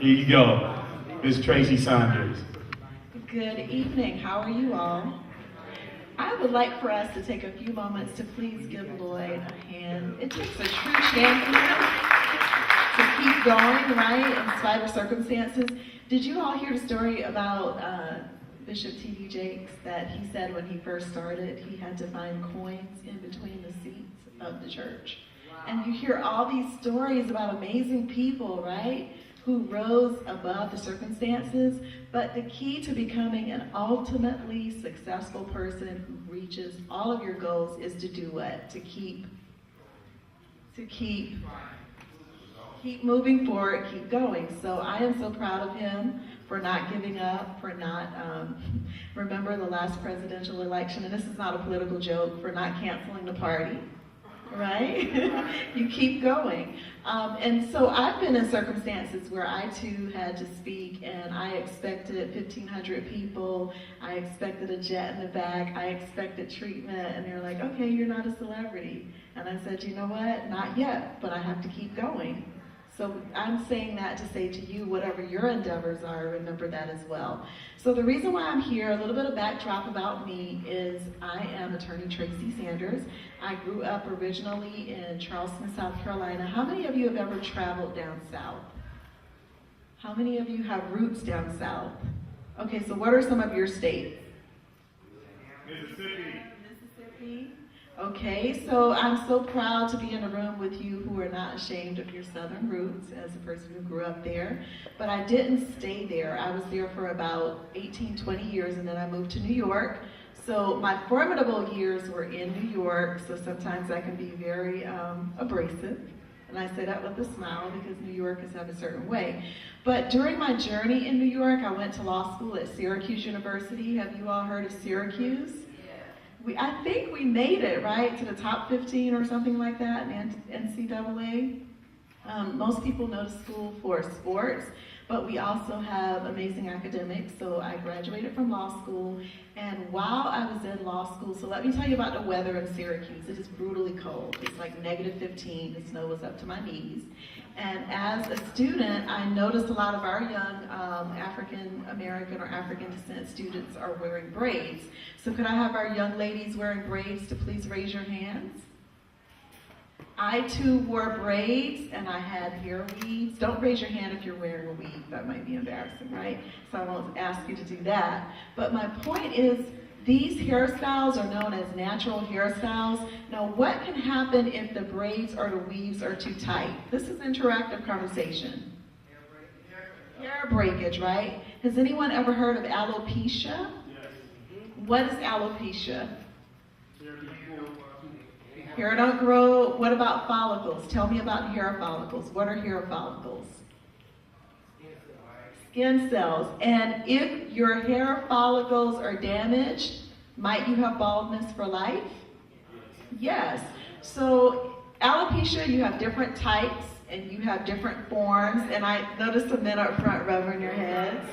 Here you go, Miss Tracy Saunders. Good evening. How are you all? I would like for us to take a few moments to please give Lloyd a hand. It takes a true champion to keep going, right, in spite of circumstances. Did you all hear the story about Bishop T.D. Jakes, that he said when he first started, he had to find coins in between the seats of the church? And you hear all these stories about amazing people, right, who rose above the circumstances. But the key to becoming an ultimately successful person who reaches all of your goals is to do what? To keep moving forward, keep going. So I am so proud of him for not giving up, for not, remember the last presidential election, and this is not a political joke, for not canceling the party. Right? You keep going. And so I've been in circumstances where I too had to speak, and I expected 1,500 people. I expected a jet in the back. I expected treatment. And they're like, okay, you're not a celebrity. And I said, you know what? Not yet, but I have to keep going. So I'm saying that to say to you, whatever your endeavors are, remember that as well. So the reason why I'm here, a little bit of backdrop about me, is I am attorney Tracy Saunders. I grew up originally in Charleston, South Carolina. How many of you have ever traveled down south? How many of you have roots down south? Okay, so what are some of your states? Mississippi. Okay, so I'm so proud to be in a room with you who are not ashamed of your southern roots as a person who grew up there. But I didn't stay there. I was there for about 18, 20 years, and then I moved to New York. So my formidable years were in New York, so sometimes I can be very abrasive. And I say that with a smile because New Yorkers have a certain way. But during my journey in New York, I went to law school at Syracuse University. Have you all heard of Syracuse? I think we made it, right, to the top 15 or something like that in NCAA. Most people know the school for sports, but we also have amazing academics. So I graduated from law school, and while I was in law school, so let me tell you about the weather in Syracuse. It is brutally cold. It's like -15. The snow was up to my knees. And as a student, I noticed a lot of our young African American or African descent students are wearing braids. So could I have our young ladies wearing braids to please raise your hands? I too wore braids, and I had hair weaves. Don't raise your hand if you're wearing a weave. That might be embarrassing, right? So I won't ask you to do that. But my point is, these hairstyles are known as natural hairstyles. Now, what can happen if the braids or the weaves are too tight? This is interactive conversation. Hair breakage, right? Has anyone ever heard of alopecia? Yes. What is alopecia? Hair don't grow. What about follicles? Tell me about hair follicles. What are hair follicles? Skin cells. And if your hair follicles are damaged, might you have baldness for life? Yes. So alopecia, you have different types and you have different forms. And I noticed some men up front rubbing their heads.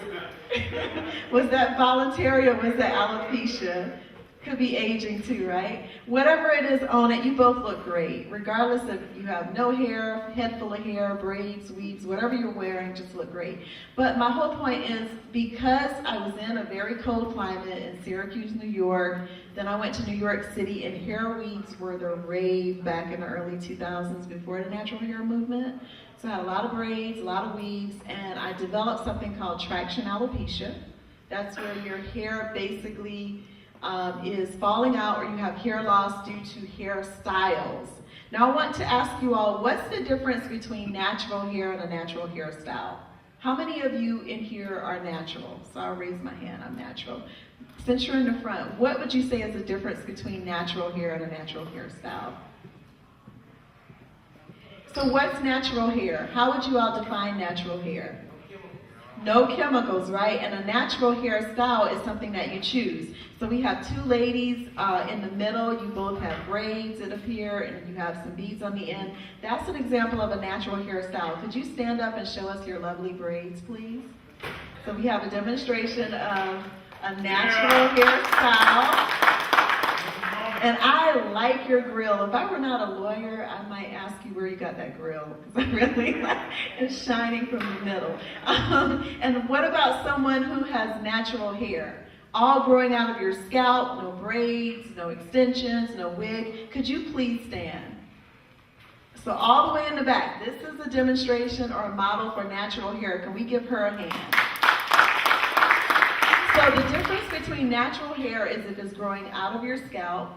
Was that voluntary or was that alopecia? Could be aging too, right? Whatever it is on it, you both look great. Regardless if you have no hair, head full of hair, braids, weaves, whatever you're wearing, just look great. But my whole point is, because I was in a very cold climate in Syracuse, New York, then I went to New York City, and hair weaves were the rave back in the early 2000s before the natural hair movement. So I had a lot of braids, a lot of weaves, and I developed something called traction alopecia. That's where your hair basically is falling out, or you have hair loss due to hairstyles. Now I want to ask you all, what's the difference between natural hair and a natural hairstyle? How many of you in here are natural? So I'll raise my hand, I'm natural. Since you're in the front, what would you say is the difference between natural hair and a natural hairstyle? So what's natural hair? How would you all define natural hair? No chemicals, right? And a natural hairstyle is something that you choose. So we have two ladies in the middle. You both have braids that appear, and you have some beads on the end. That's an example of a natural hairstyle. Could you stand up and show us your lovely braids, please? So we have a demonstration of a natural hairstyle. And I like your grill. If I were not a lawyer, I might ask you where you got that grill, because I really like it's shining from the middle. And what about someone who has natural hair? All growing out of your scalp, no braids, no extensions, no wig. Could you please stand? So all the way in the back, this is a demonstration or a model for natural hair. Can we give her a hand? So the difference between natural hair is if it's growing out of your scalp.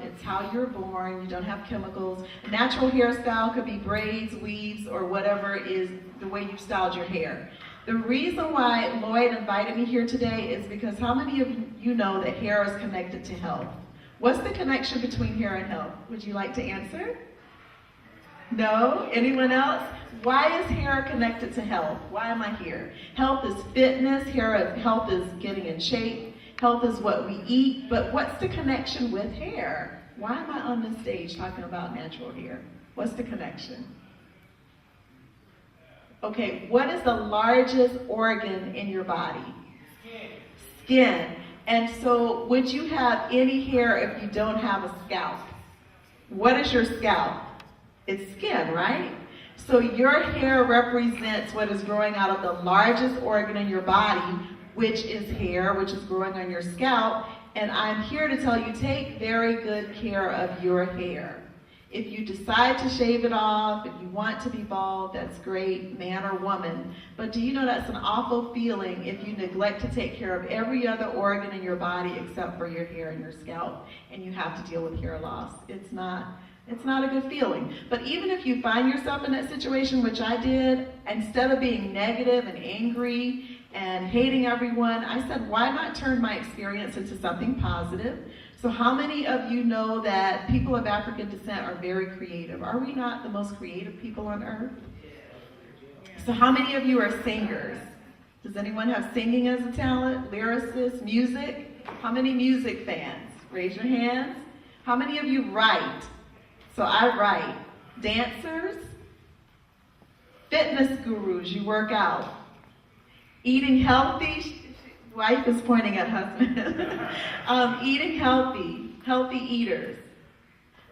It's how you're born. You don't have chemicals. A natural hairstyle could be braids, weaves, or whatever is the way you've styled your hair. The reason why Lloyd invited me here today is because how many of you know that hair is connected to health? What's the connection between hair and health? Would you like to answer? No? Anyone else? Why is hair connected to health? Why am I here? Health is fitness. Health is getting in shape. Health is what we eat. But what's the connection with hair? Why am I on this stage talking about natural hair? What's the connection? Okay, what is the largest organ in your body? Skin. And so would you have any hair if you don't have a scalp? What is your scalp? It's skin, right? So your hair represents what is growing out of the largest organ in your body, which is hair, which is growing on your scalp. And I'm here to tell you, take very good care of your hair. If you decide to shave it off, if you want to be bald, that's great, man or woman. But do you know that's an awful feeling if you neglect to take care of every other organ in your body except for your hair and your scalp, and you have to deal with hair loss? It's not a good feeling. But even if you find yourself in that situation, which I did, instead of being negative and angry and hating everyone, I said, why not turn my experience into something positive? So how many of you know that people of African descent are very creative? Are we not the most creative people on earth? So how many of you are singers? Does anyone have singing as a talent? Lyricists, music? How many music fans? Raise your hands. How many of you write? So I write. Dancers? Fitness gurus, you work out. Eating healthy? Wife is pointing at husband. Eating healthy eaters.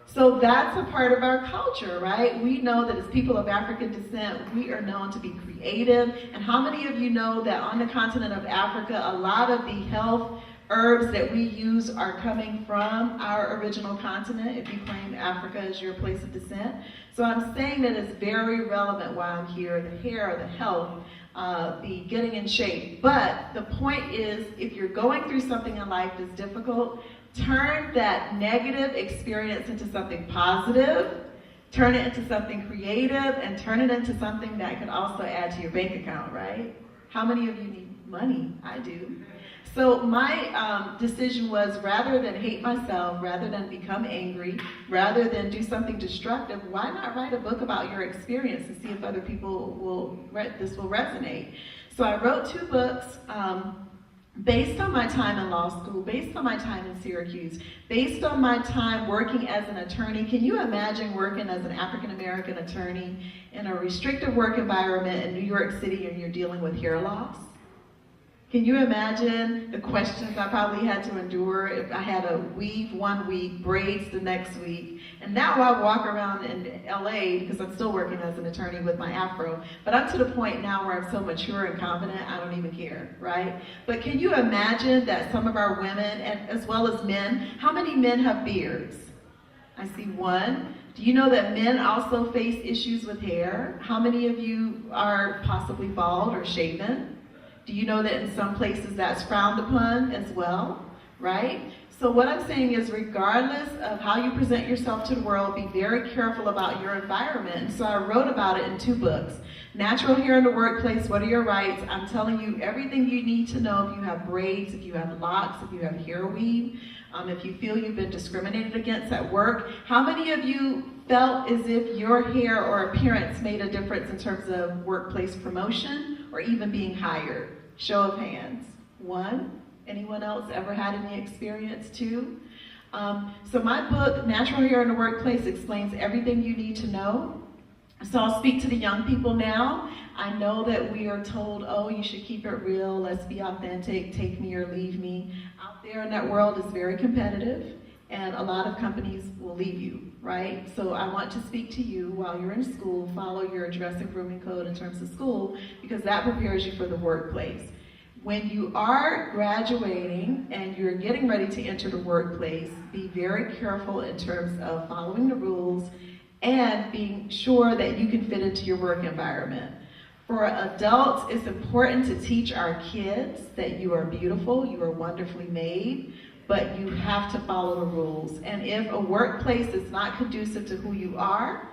So that's a part of our culture, right? We know that as people of African descent, we are known to be creative. And how many of you know that on the continent of Africa, a lot of the health herbs that we use are coming from our original continent, if you claim Africa as your place of descent? So I'm saying that it's very relevant why I'm here, the hair, the health, the getting in shape. But the point is, if you're going through something in life that's difficult, turn that negative experience into something positive, turn it into something creative, and turn it into something that can also add to your bank account, right? How many of you need money? I do. So my decision was, rather than hate myself, rather than become angry, rather than do something destructive, why not write a book about your experience and see if other people this will resonate? So I wrote 2 books based on my time in law school, based on my time in Syracuse, based on my time working as an attorney. Can you imagine working as an African-American attorney in a restrictive work environment in New York City and you're dealing with hair loss? Can you imagine the questions I probably had to endure if I had a weave one week, braids the next week? And now I walk around in LA because I'm still working as an attorney with my afro. But I'm to the point now where I'm so mature and confident, I don't even care, right? But can you imagine that some of our women, and as well as men, how many men have beards? I see 1. Do you know that men also face issues with hair? How many of you are possibly bald or shaven? Do you know that in some places that's frowned upon as well, right? So what I'm saying is, regardless of how you present yourself to the world, be very careful about your environment. So I wrote about it in 2 books. Natural Hair in the Workplace, What Are Your Rights? I'm telling you everything you need to know if you have braids, if you have locks, if you have hair weave, if you feel you've been discriminated against at work. How many of you felt as if your hair or appearance made a difference in terms of workplace promotion or even being hired? Show of hands. 1. Anyone else ever had any experience? 2. So my book, Natural Hair in the Workplace, explains everything you need to know. So I'll speak to the young people now. I know that we are told, oh, you should keep it real, let's be authentic, take me or leave me. Out there in that world is very competitive. And a lot of companies will leave you, right? So I want to speak to you while you're in school. Follow your dress and grooming code in terms of school, because that prepares you for the workplace. When you are graduating and you're getting ready to enter the workplace, be very careful in terms of following the rules and being sure that you can fit into your work environment. For adults, it's important to teach our kids that you are beautiful, you are wonderfully made, but you have to follow the rules. And if a workplace is not conducive to who you are,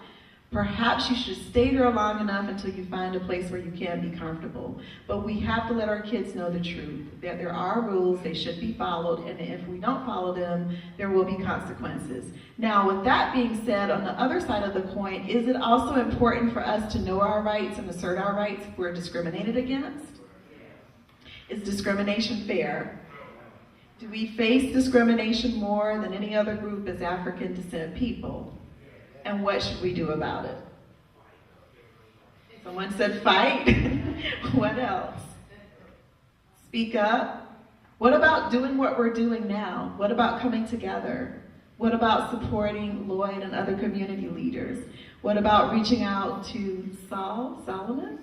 perhaps you should stay there long enough until you find a place where you can be comfortable. But we have to let our kids know the truth, that there are rules, they should be followed, and if we don't follow them, there will be consequences. Now, with that being said, on the other side of the coin, is it also important for us to know our rights and assert our rights if we're discriminated against? Is discrimination fair? Do we face discrimination more than any other group as African descent people? And what should we do about it? Someone said fight. What else? Speak up. What about doing what we're doing now? What about coming together? What about supporting Lloyd and other community leaders? What about reaching out to Solomon?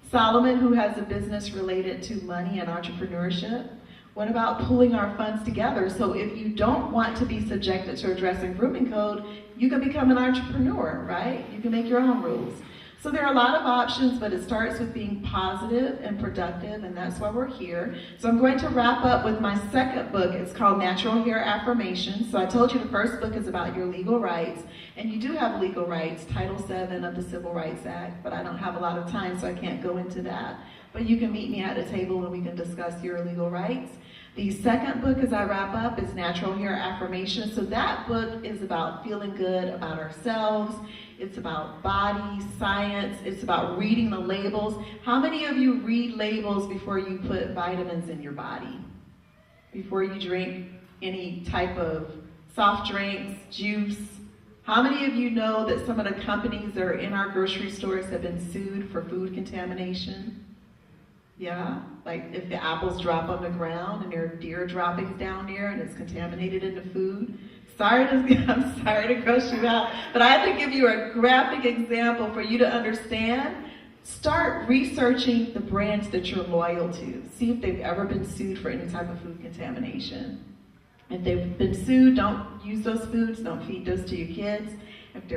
Solomon, who has a business related to money and entrepreneurship. What about pulling our funds together? So if you don't want to be subjected to a dress and grooming code, you can become an entrepreneur, right? You can make your own rules. So there are a lot of options, but it starts with being positive and productive, and that's why we're here. So I'm going to wrap up with my second book. It's called Natural Hair Affirmations. So I told you the first book is about your legal rights, and you do have legal rights, Title VII of the Civil Rights Act, but I don't have a lot of time, so I can't go into that. But you can meet me at a table and we can discuss your legal rights. The second book, as I wrap up, is Natural Hair Affirmations. So that book is about feeling good about ourselves. It's about body, science. It's about reading the labels. How many of you read labels before you put vitamins in your body? Before you drink any type of soft drinks, juice? How many of you know that some of the companies that are in our grocery stores have been sued for food contamination? Yeah, like if the apples drop on the ground and there are deer droppings down there and it's contaminated in the food. I'm sorry to gross you out, but I have to give you a graphic example for you to understand. Start researching the brands that you're loyal to. See if they've ever been sued for any type of food contamination. If they've been sued, don't use those foods, don't feed those to your kids. If they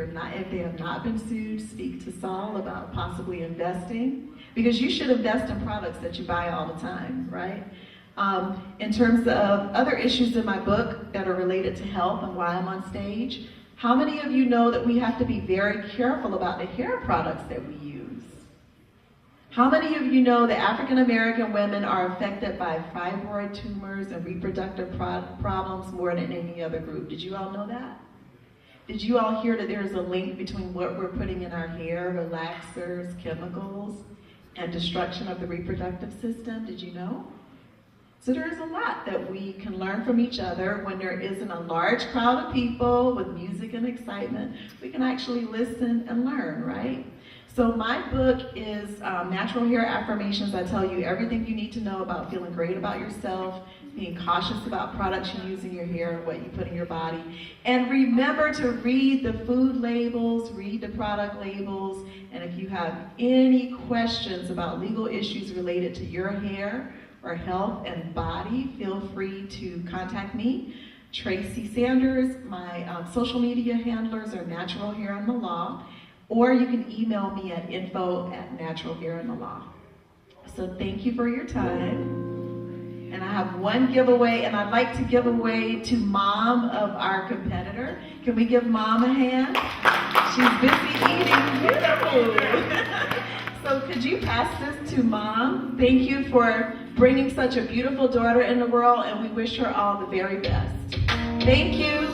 have not been sued, speak to Saul about possibly investing. Because you should invest in products that you buy all the time, right? In terms of other issues in my book that are related to health and why I'm on stage, how many of you know that we have to be very careful about the hair products that we use? How many of you know that African American women are affected by fibroid tumors and reproductive problems more than any other group? Did you all know that? Did you all hear that there's a link between what we're putting in our hair, relaxers, chemicals, and destruction of the reproductive system? Did you know? So there is a lot that we can learn from each other when there isn't a large crowd of people with music and excitement. We can actually listen and learn, right? So my book is Natural Hair Affirmations. I tell you everything you need to know about feeling great about yourself, being cautious about products you use in your hair and what you put in your body. And remember to read the food labels, read the product labels, and if you have any questions about legal issues related to your hair or health and body, feel free to contact me. Tracy Saunders. My social media handlers are Natural Hair and the Law, or you can email me at info@naturalhairandthelaw. So thank you for your time. And I have one giveaway, and I'd like to give away to Mom of our competitor. Can we give Mom a hand? She's busy eating. Beautiful. So could you pass this to Mom? Thank you for bringing such a beautiful daughter in the world, and we wish her all the very best. Thank you.